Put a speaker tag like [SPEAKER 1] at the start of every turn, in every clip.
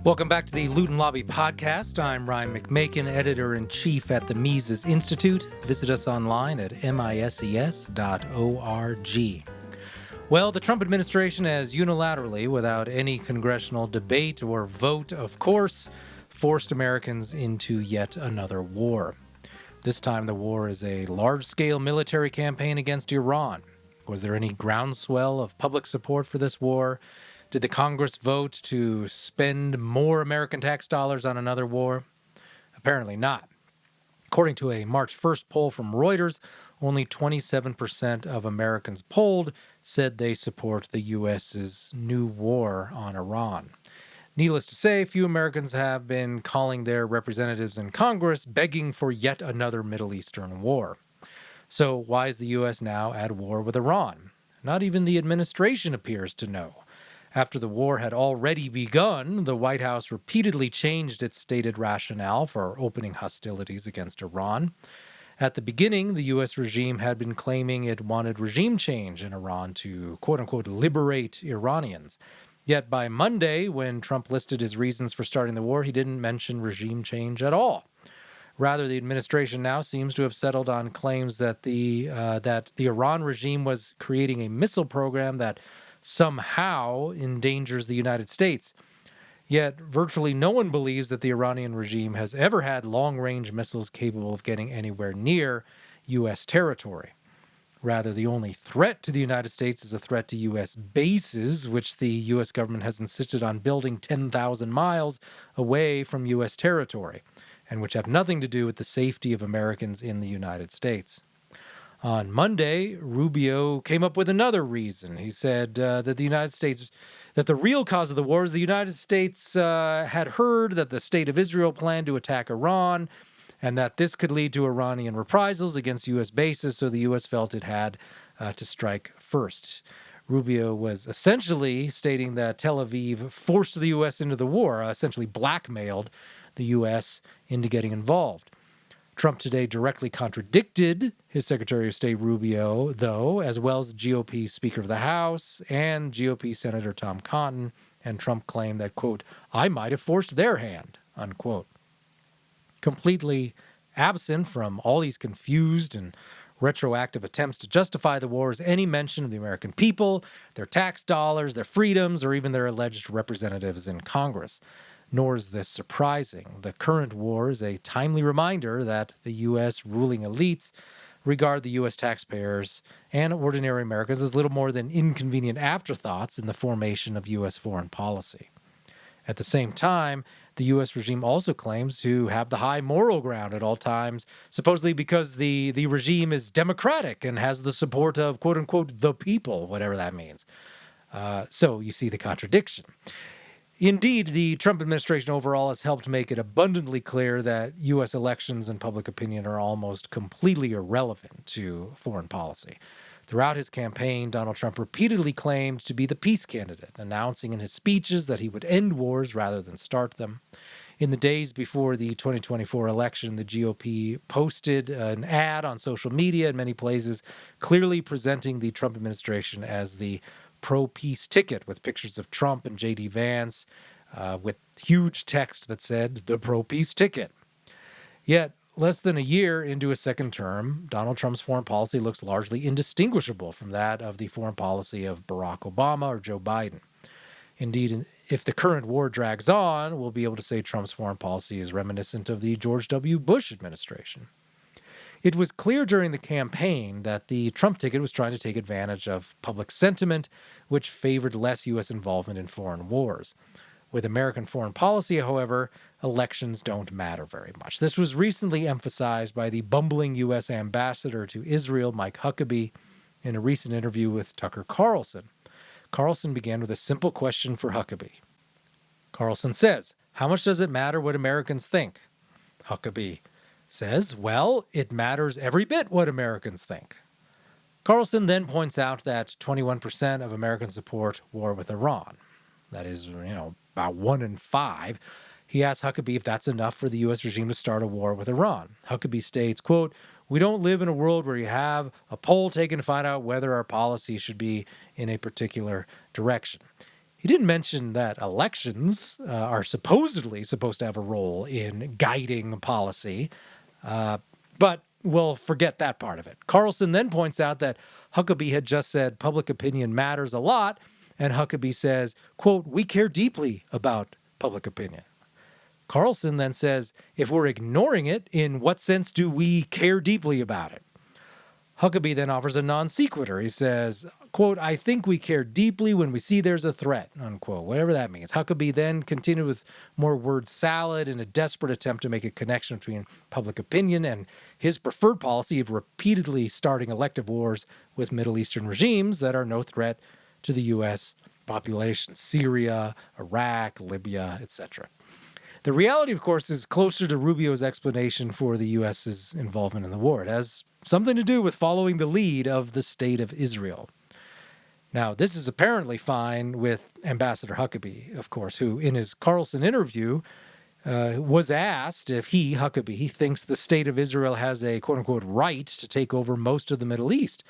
[SPEAKER 1] Welcome back to the Loot and Lobby podcast. I'm Ryan McMakin, editor-in-chief at the Mises Institute. Visit us online at mises.org. Well, the Trump administration has unilaterally, without any congressional debate or vote, of course, forced Americans into yet another war. This time the war is a large-scale military campaign against Iran. Was there any groundswell of public support for this war? Did the Congress vote to spend more American tax dollars on another war? Apparently not. According to a March 1st poll from Reuters, only 27% of Americans polled said they support the U.S.'s new war on Iran. Needless to say, few Americans have been calling their representatives in Congress begging for yet another Middle Eastern war. So why is the U.S. now at war with Iran? Not even the administration appears to know. After the war had already begun, the White House repeatedly changed its stated rationale for opening hostilities against Iran. At the beginning, the U.S. regime had been claiming it wanted regime change in Iran to, quote-unquote, liberate Iranians. Yet by Monday, when Trump listed his reasons for starting the war, he didn't mention regime change at all. Rather, the administration now seems to have settled on claims that the Iran regime was creating a missile program that somehow endangers the United States. Yet virtually no one believes that the Iranian regime has ever had long-range missiles capable of getting anywhere near U.S. territory. Rather, the only threat to the United States is a threat to U.S. bases, which the U.S. government has insisted on building 10,000 miles away from U.S. territory, and which have nothing to do with the safety of Americans in the United States. On Monday, Rubio came up with another reason. He said that the real cause of the war is the United States had heard that the State of Israel planned to attack Iran, and that this could lead to Iranian reprisals against U.S. bases, so the U.S. felt it had to strike first. Rubio was essentially stating that Tel Aviv forced the U.S. into the war, essentially blackmailed the U.S. into getting involved. Trump today directly contradicted his Secretary of State Rubio, though, as well as the GOP Speaker of the House and GOP Senator Tom Cotton, and Trump claimed that, quote, I might have forced their hand, unquote. Completely absent from all these confused and retroactive attempts to justify the war is any mention of the American people, their tax dollars, their freedoms, or even their alleged representatives in Congress. Nor is this surprising. The current war is a timely reminder that the U.S. ruling elites regard the U.S. taxpayers and ordinary Americans as little more than inconvenient afterthoughts in the formation of U.S. foreign policy. At the same time, the U.S. regime also claims to have the high moral ground at all times, supposedly because the regime is democratic and has the support of, quote-unquote, the people, whatever that means. So you see the contradiction. Indeed, the Trump administration overall has helped make it abundantly clear that U.S. elections and public opinion are almost completely irrelevant to foreign policy. Throughout his campaign, Donald Trump repeatedly claimed to be the peace candidate, announcing in his speeches that he would end wars rather than start them. In the days before the 2024 election, the GOP posted an ad on social media in many places, clearly presenting the Trump administration as the pro-peace ticket with pictures of Trump and J.D. Vance with huge text that said, the pro-peace ticket. Yet, less than a year into his second term, Donald Trump's foreign policy looks largely indistinguishable from that of the foreign policy of Barack Obama or Joe Biden. Indeed, if the current war drags on, we'll be able to say Trump's foreign policy is reminiscent of the George W. Bush administration. It was clear during the campaign that the Trump ticket was trying to take advantage of public sentiment, which favored less U.S. involvement in foreign wars. With American foreign policy, however, elections don't matter very much. This was recently emphasized by the bumbling U.S. ambassador to Israel, Mike Huckabe, in a recent interview with Tucker Carlson. Carlson began with a simple question for Huckabe. Carlson says, how much does it matter what Americans think? Huckabe says, well, it matters every bit what Americans think. Carlson then points out that 21% of Americans support war with Iran. That is, about 1 in 5. He asks Huckabe if that's enough for the U.S. regime to start a war with Iran. Huckabe states, quote, we don't live in a world where you have a poll taken to find out whether our policy should be in a particular direction. He He didn't mention that elections are supposedly supposed to have a role in guiding policy, but we'll forget that part of it. Carlson then points out that Huckabe had just said public opinion matters a lot, and Huckabe says, quote, "We care deeply about public opinion." Carlson then says, if we're ignoring it, in what sense do we care deeply about it? Huckabe then offers a non sequitur. He says, quote, "I think we care deeply when we see there's a threat," unquote, whatever that means. Huckabe then continued with more word salad in a desperate attempt to make a connection between public opinion and his preferred policy of repeatedly starting elective wars with Middle Eastern regimes that are no threat to the U.S. population: Syria, Iraq, Libya, etc. The reality, of course, is closer to Rubio's explanation for the U.S.'s involvement in the war. It has something to do with following the lead of the State of Israel. Now, this is apparently fine with Ambassador Huckabe, of course, who in his Carlson interview was asked if he, Huckabe, thinks the State of Israel has a quote-unquote right to take over most of the Middle East.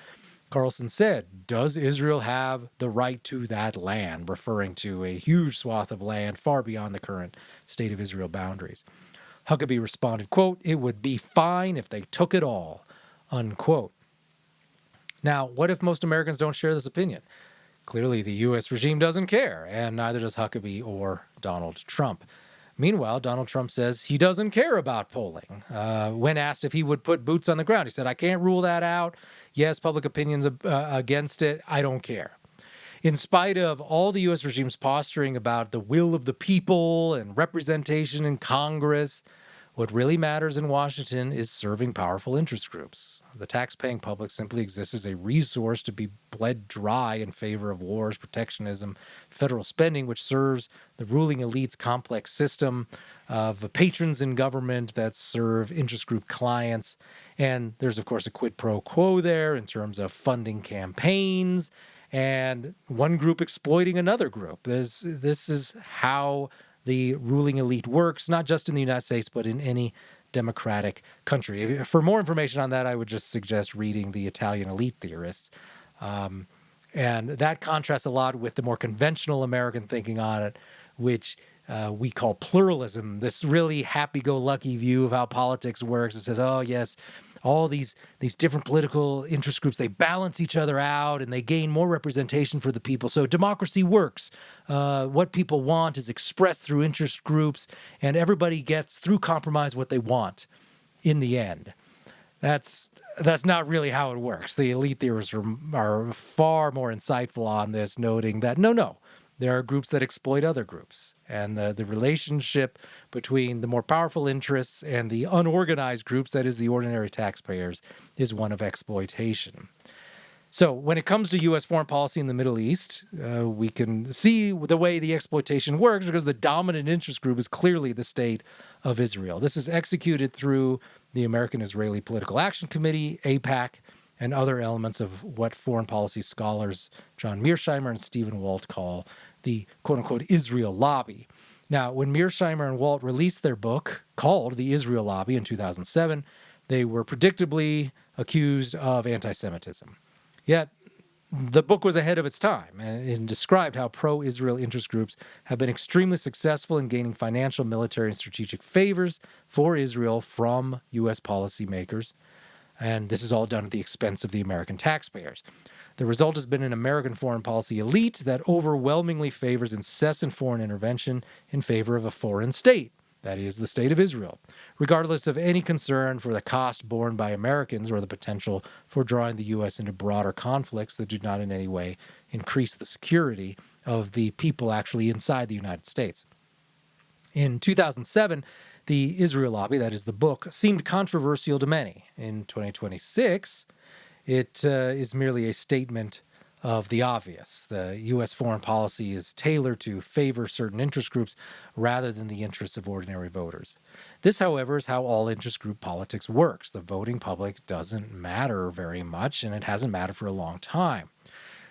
[SPEAKER 1] Carlson said, "Does Israel have the right to that land?" referring to a huge swath of land far beyond the current State of Israel boundaries. Huckabe responded, quote, "It would be fine if they took it all," unquote. Now, what if most Americans don't share this opinion? Clearly, the U.S. regime doesn't care, and neither does Huckabe or Donald Trump. Meanwhile, Donald Trump says he doesn't care about polling. When asked if he would put boots on the ground, he said, "I can't rule that out. Yes, public opinion's against it. I don't care." In spite of all the U.S. regime's posturing about the will of the people and representation in Congress, what really matters in Washington is serving powerful interest groups. The tax-paying public simply exists as a resource to be bled dry in favor of wars, protectionism, federal spending, which serves the ruling elite's complex system of patrons in government that serve interest group clients. And there's, of course, a quid pro quo there in terms of funding campaigns and one group exploiting another group. This is how the ruling elite works, not just in the United States, but in any democratic country. For more information on that, I would just suggest reading the Italian elite theorists. And that contrasts a lot with the more conventional American thinking on it, which we call pluralism, this really happy-go-lucky view of how politics works. It says, oh, yes, all these different political interest groups, they balance each other out and they gain more representation for the people. So democracy works. What people want is expressed through interest groups, and everybody gets, through compromise, what they want in the end. That's not really how it works. The elite theorists are far more insightful on this, noting that no, there are groups that exploit other groups. And the relationship between the more powerful interests and the unorganized groups, that is the ordinary taxpayers, is one of exploitation. So when it comes to U.S. foreign policy in the Middle East, we can see the way the exploitation works because the dominant interest group is clearly the State of Israel. This is executed through the American-Israeli Political Action Committee, AIPAC, and other elements of what foreign policy scholars John Mearsheimer and Stephen Walt call the quote-unquote Israel lobby. Now, when Mearsheimer and Walt released their book called The Israel Lobby in 2007, they were predictably accused of anti-Semitism. Yet, the book was ahead of its time and described how pro-Israel interest groups have been extremely successful in gaining financial, military, and strategic favors for Israel from U.S. policymakers. And this is all done at the expense of the American taxpayers. The result has been an American foreign policy elite that overwhelmingly favors incessant foreign intervention in favor of a foreign state, that is, the State of Israel, regardless of any concern for the cost borne by Americans or the potential for drawing the U.S. into broader conflicts that do not in any way increase the security of the people actually inside the United States. In 2007, the Israel lobby, that is the book, seemed controversial to many. In 2026, it is merely a statement of the obvious. The U.S. foreign policy is tailored to favor certain interest groups rather than the interests of ordinary voters. This, however, is how all interest group politics works. The voting public doesn't matter very much, and it hasn't mattered for a long time.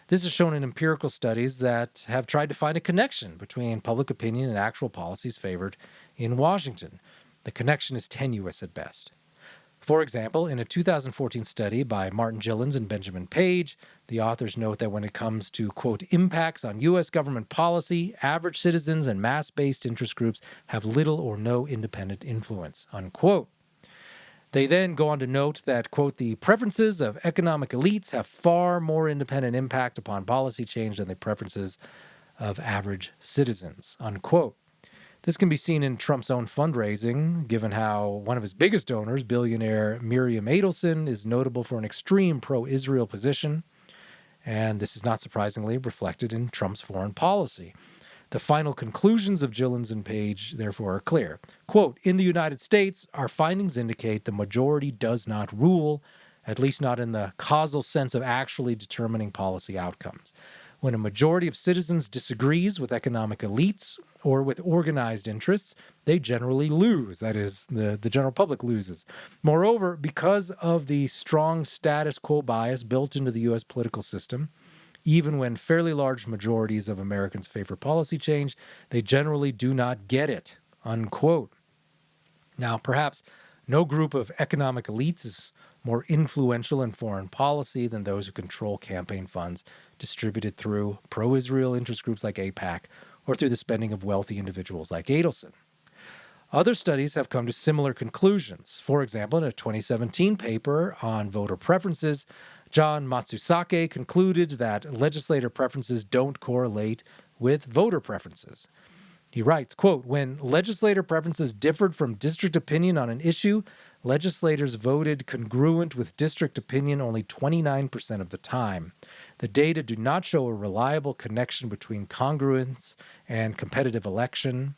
[SPEAKER 1] This is shown in empirical studies that have tried to find a connection between public opinion and actual policies favored in Washington. The connection is tenuous at best. For example, in a 2014 study by Martin Gillens and Benjamin Page, the authors note that when it comes to, quote, impacts on U.S. government policy, average citizens and mass-based interest groups have little or no independent influence, unquote. They then go on to note that, quote, the preferences of economic elites have far more independent impact upon policy change than the preferences of average citizens, unquote. This can be seen in Trump's own fundraising, given how one of his biggest donors, billionaire Miriam Adelson, is notable for an extreme pro-Israel position. And this is not surprisingly reflected in Trump's foreign policy. The final conclusions of Gillens and Page, therefore, are clear. Quote, in the United States, our findings indicate the majority does not rule, at least not in the causal sense of actually determining policy outcomes. When a majority of citizens disagrees with economic elites or with organized interests, they generally lose. That is, the general public loses. Moreover, because of the strong status quo bias built into the U.S. political system, even when fairly large majorities of Americans favor policy change, they generally do not get it, unquote. Now, perhaps no group of economic elites is more influential in foreign policy than those who control campaign funds distributed through pro-Israel interest groups like AIPAC or through the spending of wealthy individuals like Adelson. Other studies have come to similar conclusions. For example, in a 2017 paper on voter preferences, John Matsusake concluded that legislator preferences don't correlate with voter preferences. He writes, quote, when legislator preferences differed from district opinion on an issue, legislators voted congruent with district opinion only 29% of the time. The data do not show a reliable connection between congruence and competitive election,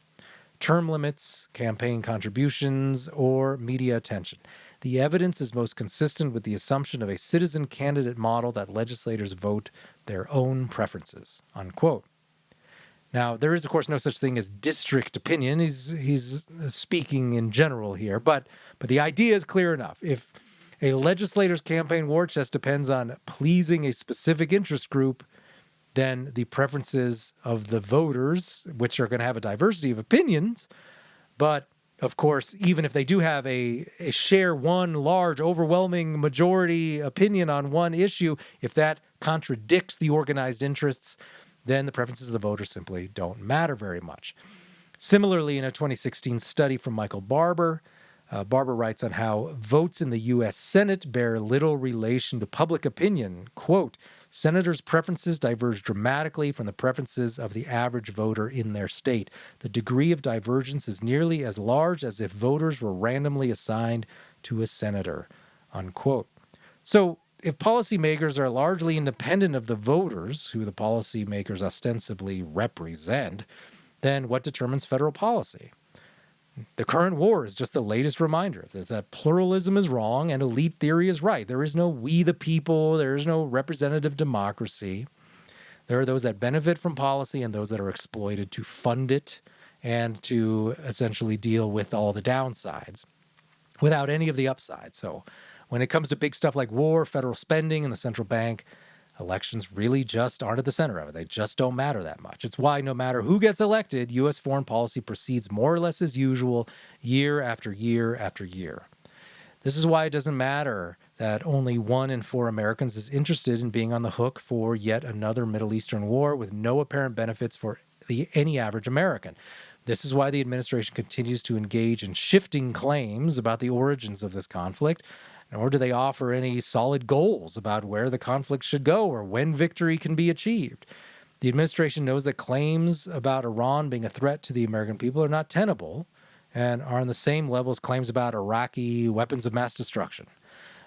[SPEAKER 1] term limits, campaign contributions, or media attention. The evidence is most consistent with the assumption of a citizen candidate model that legislators vote their own preferences, unquote. Now, there is, of course, no such thing as district opinion. He's speaking in general here, but the idea is clear enough. If a legislator's campaign war chest depends on pleasing a specific interest group, then the preferences of the voters, which are going to have a diversity of opinions, but of course, even if they do have a share one large, overwhelming majority opinion on one issue, if that contradicts the organized interests, then the preferences of the voters simply don't matter very much. Similarly, in a 2016 study from Michael Barber, Barber writes on how votes in the U.S. Senate bear little relation to public opinion. Quote, senators' preferences diverge dramatically from the preferences of the average voter in their state. The degree of divergence is nearly as large as if voters were randomly assigned to a senator, unquote. So if policymakers are largely independent of the voters, who the policymakers ostensibly represent, then what determines federal policy? The current war is just the latest reminder that pluralism is wrong and elite theory is right. There is no we the people. There is no representative democracy. There are those that benefit from policy and those that are exploited to fund it and to essentially deal with all the downsides without any of the upsides. So when it comes to big stuff like war, federal spending, and the central bank, elections really just aren't at the center of it. They just don't matter that much. It's why no matter who gets elected, U.S. foreign policy proceeds more or less as usual year after year after year. This is why it doesn't matter that only 1 in 4 Americans is interested in being on the hook for yet another Middle Eastern war with no apparent benefits for any average American. This is why the administration continues to engage in shifting claims about the origins of this conflict, nor do they offer any solid goals about where the conflict should go or when victory can be achieved. The administration knows that claims about Iran being a threat to the American people are not tenable and are on the same level as claims about Iraqi weapons of mass destruction.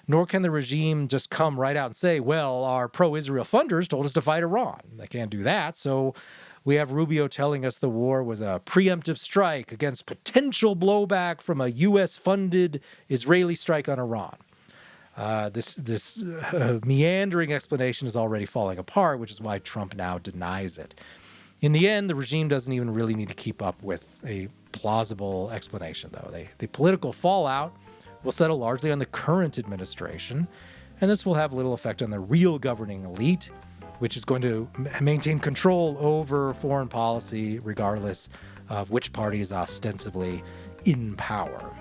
[SPEAKER 1] Nor can the regime just come right out and say, well, our pro-Israel funders told us to fight Iran. They can't do that, so we have Rubio telling us the war was a preemptive strike against potential blowback from a U.S.-funded Israeli strike on Iran. This meandering explanation is already falling apart, which is why Trump now denies it. In the end, the regime doesn't even really need to keep up with a plausible explanation, though. The political fallout will settle largely on the current administration, and this will have little effect on the real governing elite, which is going to maintain control over foreign policy regardless of which party is ostensibly in power.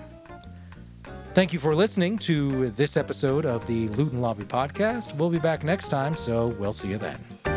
[SPEAKER 1] Thank you for listening to this episode of the Loot and Lobby podcast. We'll be back next time, so we'll see you then.